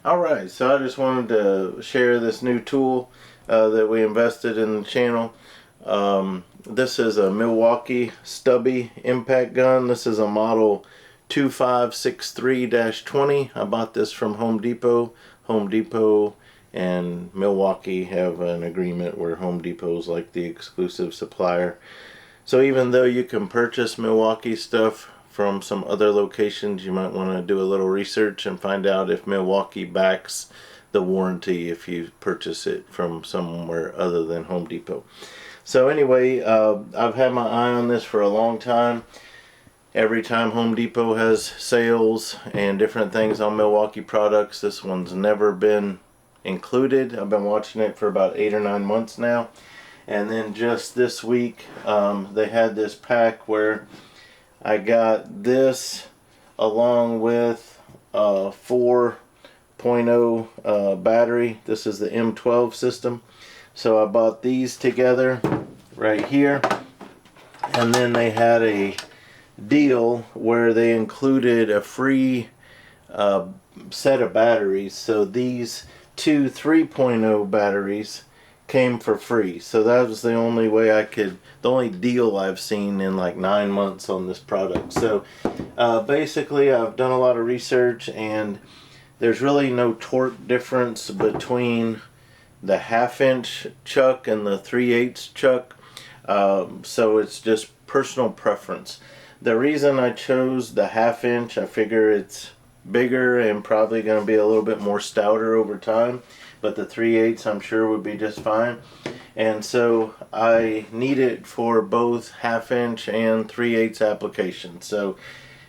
Alright, so I just wanted to share this new tool that we invested in the channel. This is a Milwaukee Stubby impact gun. This is a model 2563-20. I bought this from Home Depot. Home Depot and Milwaukee have an agreement where Home Depot is like the exclusive supplier. So even though you can purchase Milwaukee stuff from some other locations, you might want to do a little research and find out if Milwaukee backs the warranty if you purchase it from somewhere other than Home Depot. So anyway, I've had my eye on this for a long time. Every time Home Depot has sales and different things on Milwaukee products, this one's never been included. I've been watching it for about 8 or 9 months now. And then just this week, they had this pack where I got this along with a 4.0 battery. This is the M12 system. So I bought these together right here. And then they had a deal where they included a free set of batteries. So these two 3.0 batteries came for free. So that was the only way I could, the only deal I've seen in like 9 months on this product. So basically I've done a lot of research, and there's really no torque difference between the 1/2-inch chuck and the 3/8 chuck. So it's just personal preference. The reason I chose the 1/2-inch, I figure it's bigger and probably going to be a little bit more stouter over time, but the 3/8 I'm sure would be just fine. And so I need it for both 1/2-inch and 3/8 applications. So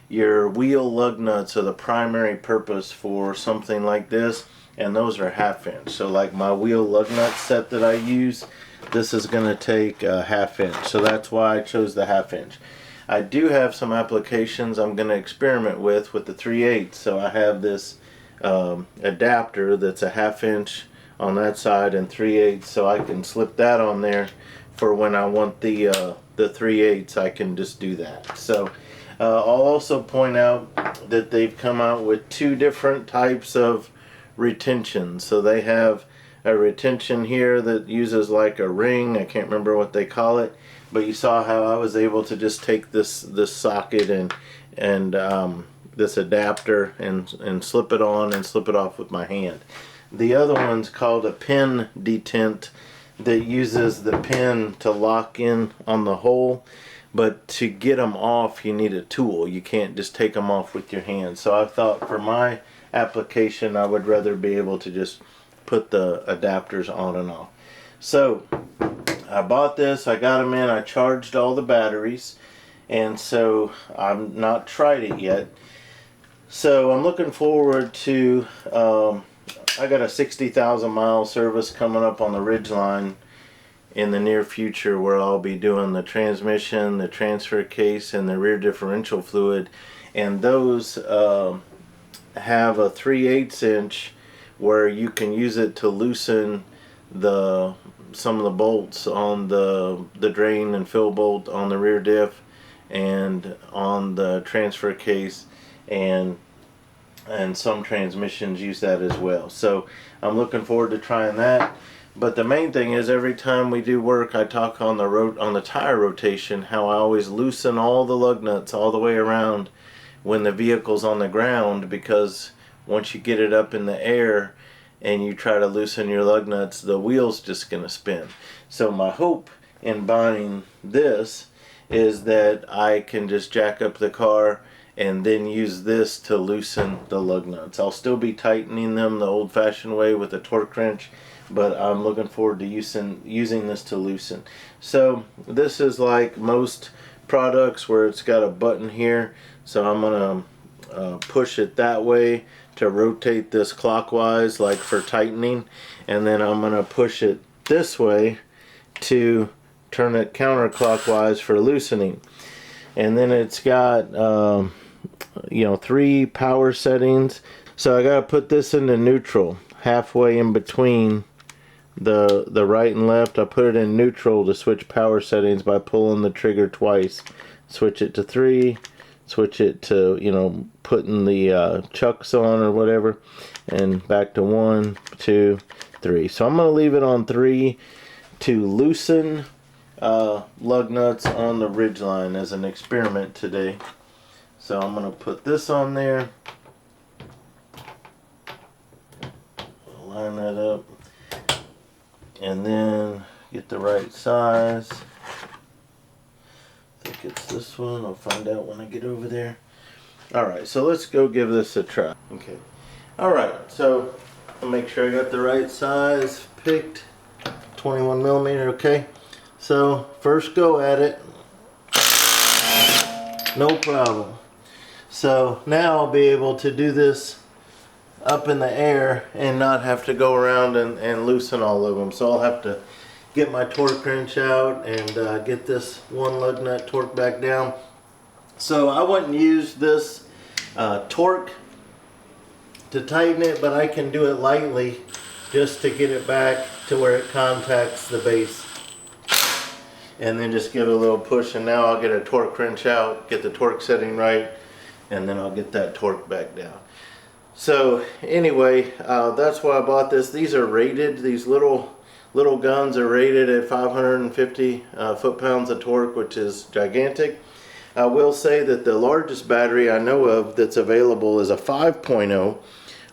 your wheel lug nuts are the primary purpose for something like this, and those are 1/2-inch. So like my wheel lug nut set that I use, this is going to take a 1/2-inch. So that's why I chose the 1/2-inch. I do have some applications I'm going to experiment with the 3/8. So I have this adapter that's a 1/2-inch on that side and 3/8, so I can slip that on there for when I want the 3/8. I can just do that. So I'll also point out that they've come out with 2 different types of retention. So they have a retention here that uses like a ring. I can't remember what they call it, but you saw how I was able to just take this socket and this adapter and slip it on and slip it off with my hand. The other one's called a pin detent that uses the pin to lock in on the hole, but to get them off you need a tool. You can't just take them off with your hand. So I thought for my application I would rather be able to just put the adapters on and off. So I bought this, I got them in, I charged all the batteries, and so I've not tried it yet. So I'm looking forward to I got a 60,000 mile service coming up on the Ridgeline in the near future, where I'll be doing the transmission, the transfer case, and the rear differential fluid. And those have a 3/8 inch where you can use it to loosen some of the bolts on the drain and fill bolt on the rear diff and on the transfer case, and some transmissions use that as well. So I'm looking forward to trying that. But the main thing is, every time we do work, I talk on the tire rotation how I always loosen all the lug nuts all the way around when the vehicle's on the ground, because once you get it up in the air and you try to loosen your lug nuts, the wheel's just gonna spin. So my hope in buying this is that I can just jack up the car and then use this to loosen the lug nuts. I'll still be tightening them the old-fashioned way with a torque wrench, but I'm looking forward to using this to loosen. So this is like most products where it's got a button here, so I'm gonna push it that way to rotate this clockwise, like for tightening, and then I'm gonna push it this way to turn it counterclockwise for loosening. And then it's got 3 power settings. So I gotta put this into neutral, halfway in between the right and left. I put it in neutral to switch power settings by pulling the trigger twice. Switch it to 3, switch it to, putting the chucks on or whatever, and back to 1, 2, 3. So I'm going to leave it on 3 to loosen lug nuts on the ridgeline as an experiment today. So I'm going to put this on there, line that up, and then get the right size. I think it's this one. I'll find out when I get over there. Alright, so let's go give this a try. Okay. Alright, so I'll make sure I got the right size picked. 21 millimeter, okay. So first go at it. No problem. So now I'll be able to do this up in the air and not have to go around and loosen all of them. So I'll have to get my torque wrench out and get this one lug nut torque back down. So I wouldn't use this torque to tighten it, but I can do it lightly just to get it back to where it contacts the base. And then just give it a little push, and now I'll get a torque wrench out, get the torque setting right, and then I'll get that torque back down. So anyway, that's why I bought this. These are rated, these little guns are rated at 550 foot-pounds of torque, which is gigantic. I will say that the largest battery I know of that's available is a 5.0.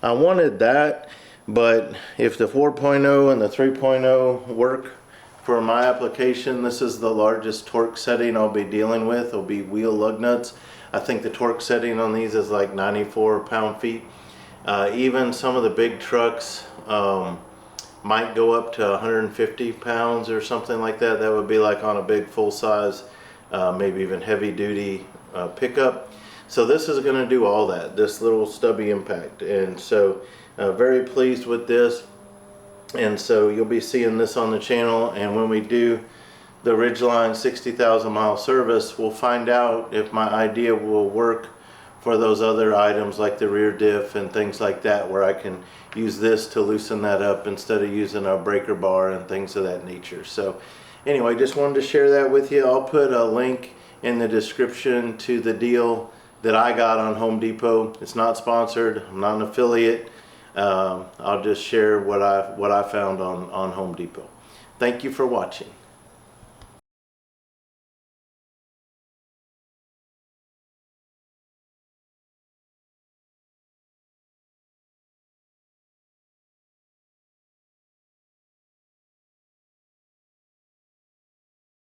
I wanted that, but if the 4.0 and the 3.0 work for my application, this is the largest torque setting I'll be dealing with. It'll be wheel lug nuts. I think the torque setting on these is like 94 pound-feet. Even some of the big trucks might go up to 150 pounds or something like that. That would be like on a big full-size, maybe even heavy-duty pickup. So this is going to do all that, this little stubby impact. And so very pleased with this. And so you'll be seeing this on the channel, and when we do the Ridgeline 60,000 mile service, we'll find out if my idea will work for those other items like the rear diff and things like that, where I can use this to loosen that up instead of using a breaker bar and things of that nature. So anyway, just wanted to share that with you. I'll put a link in the description to the deal that I got on Home Depot. It's not sponsored, I'm not an affiliate. I'll just share what I found on Home Depot. Thank you for watching.